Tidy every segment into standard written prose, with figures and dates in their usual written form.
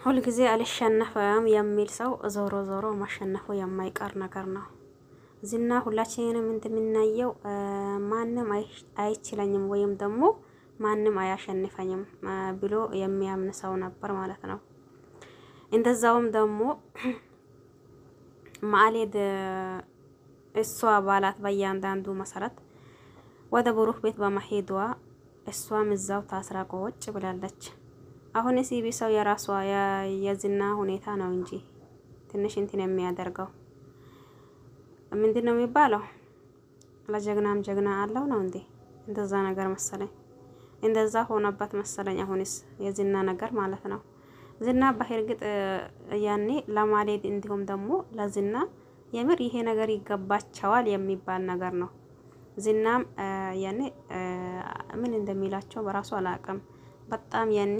ሁል ጊዜ አልሸነፈም የሚል ሰው ዞሮ ዞሮ ማሸነፉ የማይቀር ነገር ነው። ዝና ሁላችንም እንደምናየው ማንም አይችለኝም ወይም ደግሞ ማንም አያሸንፈኝም ብሎ የሚያምን ሰው ነበር ማለት ነው። እንደዛውም ደግሞ ማሌድ እሷ ባላት በእያንዳንዱ መሰረት ወደ ብሩክ ቤት በመሄዷ እሷም እዛው ታስራ ቁጭ ብላለች። አሁን ሲቢ ሰው የራሷ የዝና ሁኔታ ነው እንጂ ትንሽ እንትን የሚያደርገው ምንድነው የሚባለው? ለጀግናም ጀግና አለው ነው እንዴ? እንደዛ ነገር መሰለኝ። እንደዛ ሆነበት መሰለኝ። አሁንስ የዝና ነገር ማለት ነው። ዝና በእርግጥ ያኔ ለማሌድ እንዲሁም ደግሞ ለዝና የምር ይሄ ነገር ይገባቸዋል የሚባል ነገር ነው። ዝናም ያኔ ምን እንደሚላቸው በራሱ አላቅም። በጣም ያኔ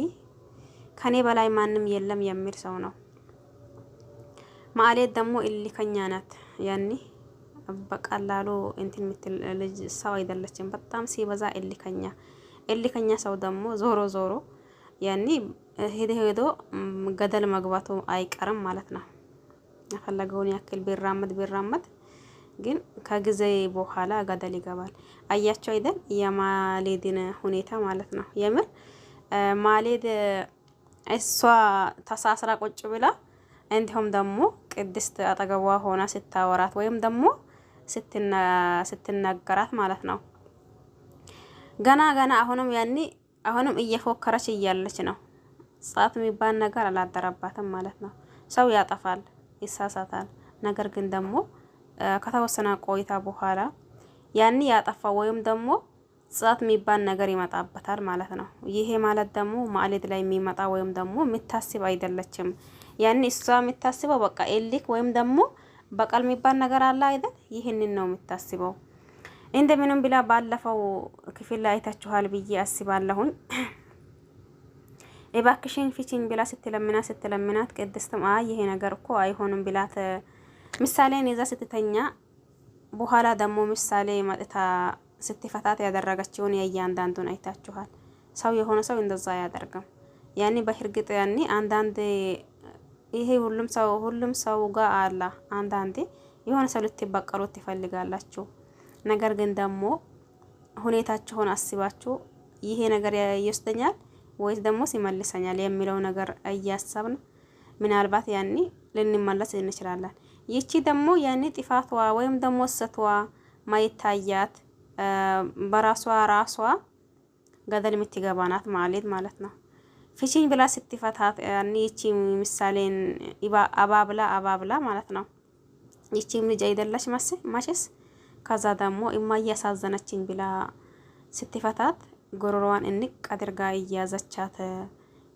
ከኔ በላይ ማንም የለም የሚል ሰው ነው። ማሌድ ደግሞ እልከኛ ናት። ያኔ በቀላሉ እንትን ምትል ልጅ ሰው አይደለችም። በጣም ሲበዛ እልከኛ ሰው ደግሞ ዞሮ ዞሮ ያኔ ሄዶ ገደል መግባቱ አይቀርም ማለት ነው። የፈለገውን ያክል ቢራመድ ግን ከጊዜ በኋላ ገደል ይገባል። አያቸው አይደል የማሌድን ሁኔታ ማለት ነው። የምር ማሌድ እሷ ተሳስራ ቁጭ ብላ እንዲሁም ደግሞ ቅድስት አጠገቧ ሆና ስታወራት ወይም ደግሞ ስትናገራት ማለት ነው። ገና አሁንም እየፎከረች እያለች ነው። ጻት የሚባል ነገር አላደረባትም ማለት ነው። ሰው ያጠፋል፣ ይሳሳታል። ነገር ግን ደግሞ ከተወሰነ ቆይታ በኋላ ያጠፋ ወይም ደግሞ ጻት የሚባል ነገር ይመጣበታል ማለት ነው። ይሄ ማለት ደግሞ ማሌድ ላይ የሚመጣ ወይም ደግሞ የምታስብ አይደለችም። እሷ የምታስበው በቃ ኤሊክ ወይም ደግሞ በቀል የሚባል ነገር አለ አይደል? ይህንን ነው የምታስበው። እንደምንም ብላ ባለፈው ክፍል ላይ አይታችኋል ብዬ አስባለሁኝ። እባክሽን ፊቺኝ ብላ ስትለምናት ቅድስትም ይሄ ነገር እኮ አይሆንም ብላት ምሳሌን ይዛ ስትተኛ በኋላ ደግሞ ምሳሌ መጥታ ስትፈታት ያደረገችውን የእያንዳንዱን አይታችኋል። ሰው የሆነ ሰው እንደዛ አያደርግም። በእርግጥ አንዳንድ ይሄ ሁሉም ሰው ጋር አለ። አንዳንዴ የሆነ ሰው ልትበቀሉት ትፈልጋላችሁ። ነገር ግን ደግሞ ሁኔታችሁን አስባችሁ ይሄ ነገር ይወስደኛል ወይስ ደግሞ ሲመልሰኛል የሚለው ነገር እያሰብን ምናልባት ልንመለስ እንችላለን። ይቺ ደግሞ ጥፋቷ ወይም ደግሞ ሰቷ ማይታያት ራሷ ገደል የምትገባናት ማለት ነው። ፊቺኝ ብላ ስትፈታት ይቺ ምሳሌን አባብላ ማለት ነው። ይቺም ልጅ አይደለች ማሽስ። ከዛ ደግሞ እማዬ ያሳዘነችኝ ብላ ስትፈታት ጎሮሮዋን እንቅ አድርጋ እያዘቻት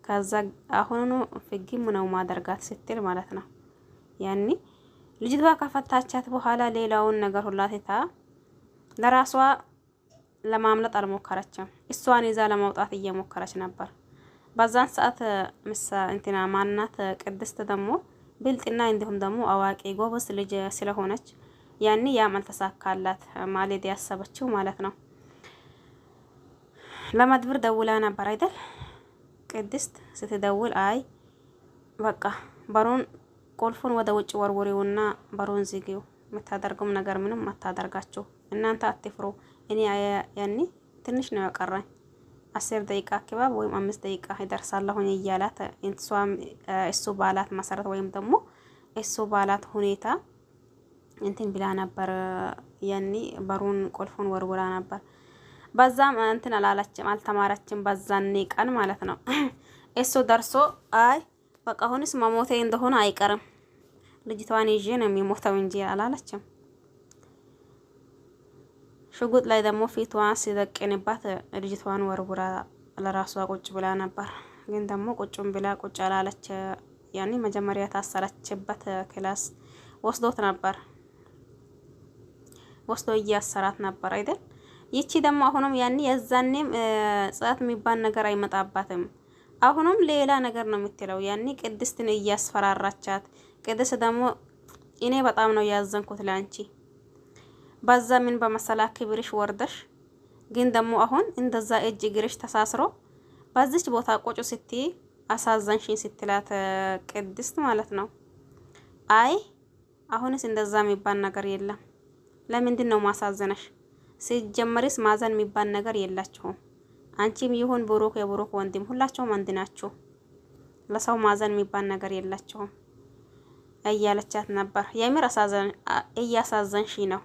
ከዛ አሁኑ ፍግም ነው ማደርጋት ስትል ማለት ነው። ልጅቷ ከፈታቻት በኋላ ሌላውን ነገር ሁላ ትታ ለራሷ ለማምለጥ አልሞከረችም። እሷን ይዛ ለማውጣት እየሞከረች ነበር። በዛን ሰዓት እንትና ማናት ቅድስት ደግሞ ብልጥና እንዲሁም ደግሞ አዋቂ ጎበዝ ልጅ ስለሆነች ያም አልተሳካላት ማሌድ ያሰበችው ማለት ነው። ለመድብር ደውላ ነበር አይደል? ቅድስት ስትደውል በቃ በሩን ቁልፉን ወደ ውጭ ወርውሪውና በሩን ዝጊው፣ የምታደርገውም ነገር ምንም አታደርጋችሁ፣ እናንተ አትፍሩ፣ እኔ ትንሽ ነው ያቀራኝ 10 ደቂቃ አካባቢ ወይም 5 ደቂቃ ይደርሳለሁኝ እያላት እሱ ባላት መሰረት ወይም ደግሞ እሱ ባላት ሁኔታ እንትን ብላ ነበር። በሩን ቁልፉን ወርውራ ነበር። በዛም እንትን አላለችም፣ አልተማረችም በዛኔ ቀን ማለት ነው። እሱ ደርሶ በቃ አሁንስ መሞቴ እንደሆነ አይቀርም፣ ልጅቷን ይዤ ነው የሚሞተው እንጂ አላለችም። ሽጉጥ ላይ ደግሞ ፊቷን ሲደቅንባት ልጅቷን ወርውራ ለራሷ ቁጭ ብላ ነበር። ግን ደግሞ ቁጭም ብላ ቁጭ አላለች። መጀመሪያ ታሰረችበት ክላስ ወስዶ እያሰራት ነበር አይደል? ይቺ ደግሞ አሁንም የዛኔም ጽያት የሚባል ነገር አይመጣባትም። አሁንም ሌላ ነገር ነው የምትለው። ቅድስትን እያስፈራራቻት። ቅድስት ደግሞ እኔ በጣም ነው ያዘንኩት ላንቺ፣ በዛ ምን በመሰላ ክብርሽ ወርደሽ፣ ግን ደግሞ አሁን እንደዛ እጅ እግርሽ ተሳስሮ በዚች ቦታ ቁጭ ስትይ አሳዘንሽኝ ስትላት ቅድስት ማለት ነው። አይ አሁንስ እንደዛ የሚባል ነገር የለም። ለምንድን ነው ማሳዘነሽ? ሲጀመርስ ማዘን የሚባል ነገር የላችሁም። አንቺም ይሁን ብሩክ የብሩክ ወንድም ሁላችሁም አንድ ናችሁ። ለሰው ማዘን የሚባል ነገር የላችሁም እያለቻት ነበር። የምር እያሳዘንሽ ነው።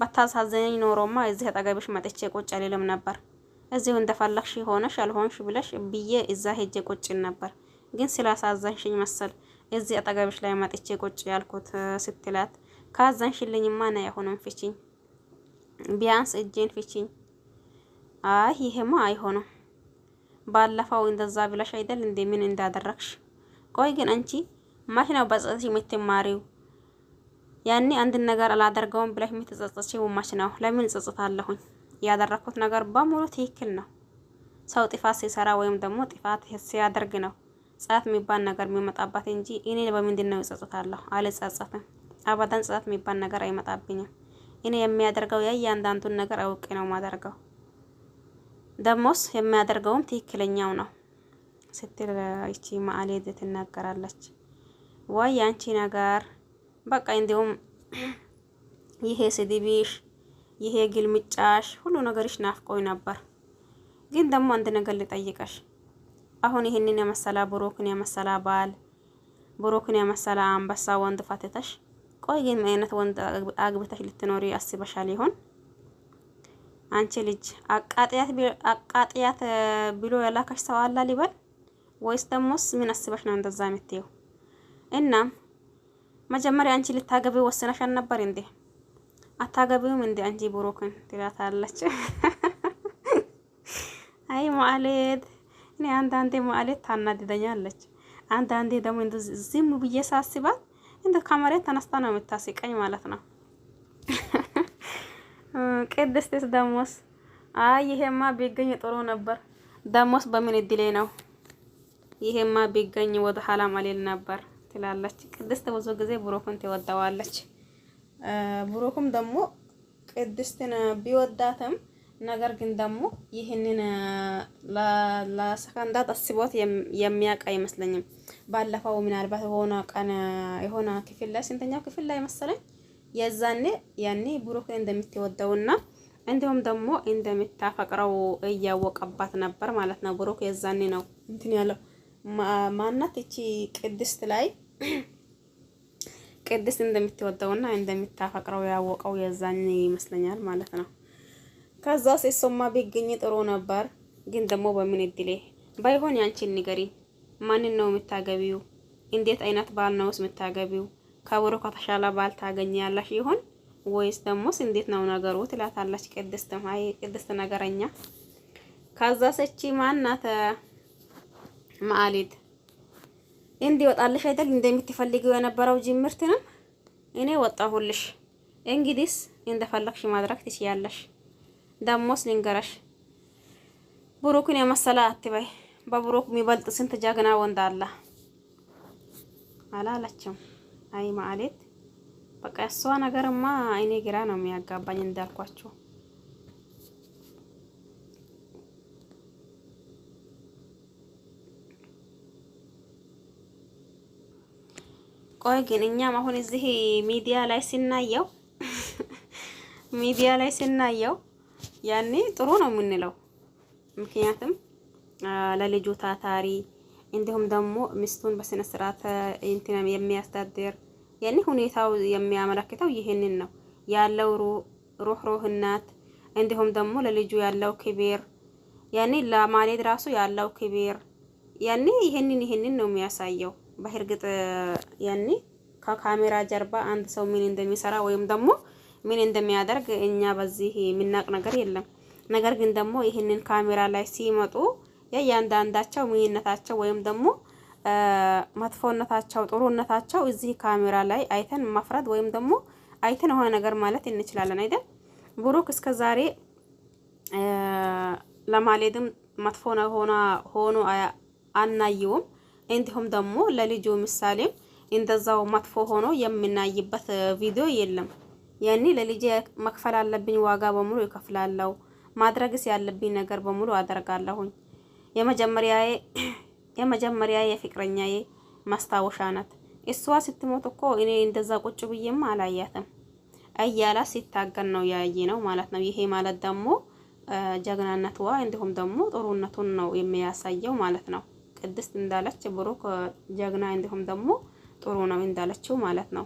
ባታሳዘነኝ ኖሮማ እዚህ አጠገብሽ መጥቼ ቁጭ አልልም ነበር። እዚሁ እንደፈለግሽ ሆነሽ አልሆንሽ ብለሽ ብዬ እዛ ሄጄ ቁጭ ነበር። ግን ስላሳዘንሽኝ መሰል እዚህ አጠገብሽ ላይ መጥቼ ቁጭ ያልኩት ስትላት፣ ካዘንሽልኝማ ነይ አሁንም ፍቺኝ፣ ቢያንስ እጄን ፍቺኝ። አይ ይሄማ አይሆንም። ባለፈው እንደዛ ብለሽ አይደል እንዴ ምን እንዳደረግሽ? ቆይ ግን አንቺ ማሽ ነው በጸጸትሽ የምትማሪው? ያኔ አንድ ነገር አላደርገውም ብለሽ የምትጸጸቺው ማሽ ነው? ለምን ጸጸታለሁኝ? ያደረኩት ነገር በሙሉ ትክክል ነው። ሰው ጥፋት ሲሰራ ወይም ደግሞ ጥፋት ሲያደርግ ነው ጸጸት የሚባል ነገር የሚመጣባት እንጂ እኔ በምንድን ነው እጸጸታለሁ? አልጸጸትም። አባዳን ጸጸት የሚባል ነገር አይመጣብኝም። እኔ የሚያደርገው የእያንዳንዱን ነገር አውቄ ነው ማደርገው። ደሞስ የሚያደርገውም ትክክለኛው ነው ስትል እቺ ማዕሌት ትናገራለች። ወይ አንቺ ነገር በቃ እንዲሁም ይሄ ስድቢሽ፣ ይሄ ግልምጫሽ፣ ሁሉ ነገርሽ ናፍቆኝ ነበር። ግን ደግሞ አንድ ነገር ልጠይቀሽ። አሁን ይሄንን የመሰላ ብሩክን የመሰላ ባል፣ ብሩክን የመሰላ አንበሳ ወንድ ፈትተሽ፣ ቆይ ግን ምን አይነት ወንድ አግብተሽ ልትኖሪ አስበሻል ይሆን? አንቺ ልጅ አቃጥያት ብሎ የላከሽ ሰው አለ ሊበል? ወይስ ደሞስ ምን አስበሽ ነው እንደዛ የምትይው? እናም መጀመሪያ አንቺ ልታገቢ ወስነሽ ነበር እንዴ? አታገቢውም እንዴ አንቺ ብሩክን ትላታለች። አይ ማዕሌት፣ እኔ አንዳንዴ ማዕሌት ታናድደኛለች። አንዳንዴ ደግሞ እንደ ዝም ብዬ ሳስባት እንደ ከመሬት ተነስታ ነው የምታስቀኝ ማለት ነው። ቅድስትስ ደሞስ አይ ይሄማ ቢገኝ ጥሩ ነበር። ደሞስ በምን እድሌ ነው? ይሄማ ቢገኝ ወደ ኋላ ማለል ነበር ትላለች ቅድስት። ብዙ ጊዜ ብሩክን ትወደዋለች። ብሩክም ደግሞ ቅድስትን ቢወዳትም ነገር ግን ደግሞ ይህንን ለሰከንዳት አስቦት የሚያውቅ አይመስለኝም። ባለፈው ምናልባት የሆነ ክፍል ላይ ስንተኛው ክፍል ላይ መሰለኝ ያኔ ብሩክን እንደምትወደውና እንዲሁም ደግሞ እንደምታፈቅረው እያወቀባት ነበር ማለት ነው። ብሩክ የዛኔ ነው እንትን ያለው ማናት እቺ ቅድስት ላይ ቅድስት እንደምትወደውና እንደምታፈቅረው ያወቀው የዛኔ ይመስለኛል ማለት ነው። ከዛ ሲሶማ ቢገኝ ጥሩ ነበር። ግን ደግሞ በምን እድሌ ባይሆን ያንቺን ንገሪ። ማንን ነው የምታገቢው? እንዴት አይነት ባል ነውስ የምታገቢው? ከብሩክ ከተሻለ ባል ታገኛለሽ ይሆን ወይስ ደሞስ እንዴት ነው ነገሩ? ትላታለች ቅድስት። አይ ቅድስት ነገረኛ። ከዛ ሰጪ ማናት ማዕሌት እንዲወጣልሽ አይደል እንደምትፈልጊው የነበረው ጅምርትንም እኔ ወጣሁልሽ። እንግዲህስ እንደፈለግሽ ማድረግ ትችያለሽ። ደሞስ ልንገረሽ፣ ብሩክን የመሰለ አትበይ። በብሩክ የሚበልጥ ስንት ጀግና ወንድ አለ አላለችም? አይ ማዕሌት በቃ እሷ ነገርማ እኔ ግራ ነው የሚያጋባኝ እንዳልኳችሁ። ቆይ ግን እኛም አሁን እዚህ ሚዲያ ላይ ስናየው ያኔ ጥሩ ነው የምንለው። ምክንያቱም ለልጁ ታታሪ እንዲሁም ደግሞ ሚስቱን በስነ ስርዓት እንትን የሚያስተዳድር ያኔ ሁኔታው የሚያመለክተው ይሄንን ነው ያለው ሩህሩህነት እንዲሁም ደግሞ ለልጁ ያለው ክብር ያኔ ለማሌት ራሱ ያለው ክብር ያኔ ይሄንን ነው የሚያሳየው። በእርግጥ ያኔ ከካሜራ ጀርባ አንድ ሰው ምን እንደሚሰራ ወይም ደግሞ ምን እንደሚያደርግ እኛ በዚህ የምናውቅ ነገር የለም። ነገር ግን ደግሞ ይሄንን ካሜራ ላይ ሲመጡ የእያንዳንዳቸው ምንነታቸው ወይም ደግሞ መጥፎነታቸው ጥሩነታቸው እዚህ ካሜራ ላይ አይተን ማፍረድ ወይም ደግሞ አይተን የሆነ ነገር ማለት እንችላለን አይደል? ብሩክ እስከዛሬ ለማሌትም መጥፎ ሆኖ አናየውም። እንዲሁም ደግሞ ለልጁ ምሳሌም እንደዛው መጥፎ ሆኖ የምናይበት ቪዲዮ የለም። ያኔ ለልጄ መክፈል አለብኝ ዋጋ በሙሉ ይከፍላለሁ፣ ማድረግስ ያለብኝ ነገር በሙሉ አደርጋለሁኝ። የመጀመሪያዬ የመጀመሪያ የፍቅረኛዬ ማስታወሻ ናት። እሷ ስትሞት እኮ እኔ እንደዛ ቁጭ ብዬም አላያትም እያላ ሲታገል ነው ያየ ነው ማለት ነው። ይሄ ማለት ደግሞ ጀግናነቷ እንዲሁም ደግሞ ጥሩነቱን ነው የሚያሳየው ማለት ነው። ቅድስት እንዳለች ብሩክ ጀግና እንዲሁም ደግሞ ጥሩ ነው እንዳለችው ማለት ነው።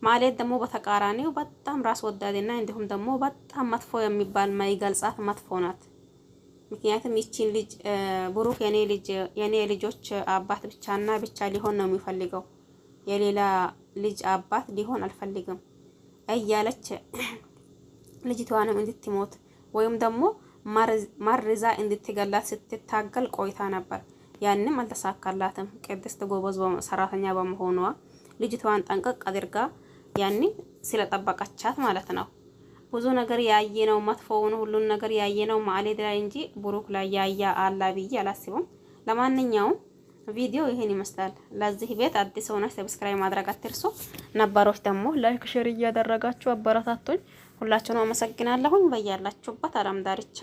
ማለት ደግሞ በተቃራኒው በጣም ራስ ወዳድና እንዲሁም ደግሞ በጣም መጥፎ የሚባል ማይገልጻት መጥፎ ናት። ምክንያቱም ይቺን ልጅ ብሩክ የኔ ልጆች አባት ብቻና ብቻ ሊሆን ነው የሚፈልገው የሌላ ልጅ አባት ሊሆን አልፈልግም እያለች ልጅቷንም እንድትሞት ወይም ደግሞ ማርዛ እንድትገላት ስትታገል ቆይታ ነበር። ያንም አልተሳካላትም። ቅድስት ጎበዝ ሰራተኛ በመሆኗ ልጅቷን ጠንቀቅ አድርጋ ያንን ስለጠበቀቻት ማለት ነው። ብዙ ነገር ያየነው መጥፎውን ሁሉን ነገር ያየነው ማሌት ላይ እንጂ ብሩክ ላይ ያያ አላ ብዬ አላስብም። ለማንኛውም ቪዲዮ ይሄን ይመስላል። ለዚህ ቤት አዲስ ሆናችሁ ሰብስክራይብ ማድረግ አትርሱ። ነባሮች ደግሞ ላይክ ሼር እያደረጋችሁ አበረታቱኝ። ሁላችሁንም አመሰግናለሁኝ። በያላችሁበት አለም ዳርቻ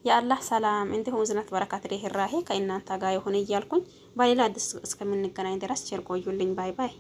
የአላህ ሰላም እንዲሁም ዝነት በረካት ርህራሄ ከእናንተ ጋር ይሁን እያልኩኝ በሌላ አዲስ እስከምንገናኝ ድረስ ቸር ቆዩልኝ። ባይ ባይ።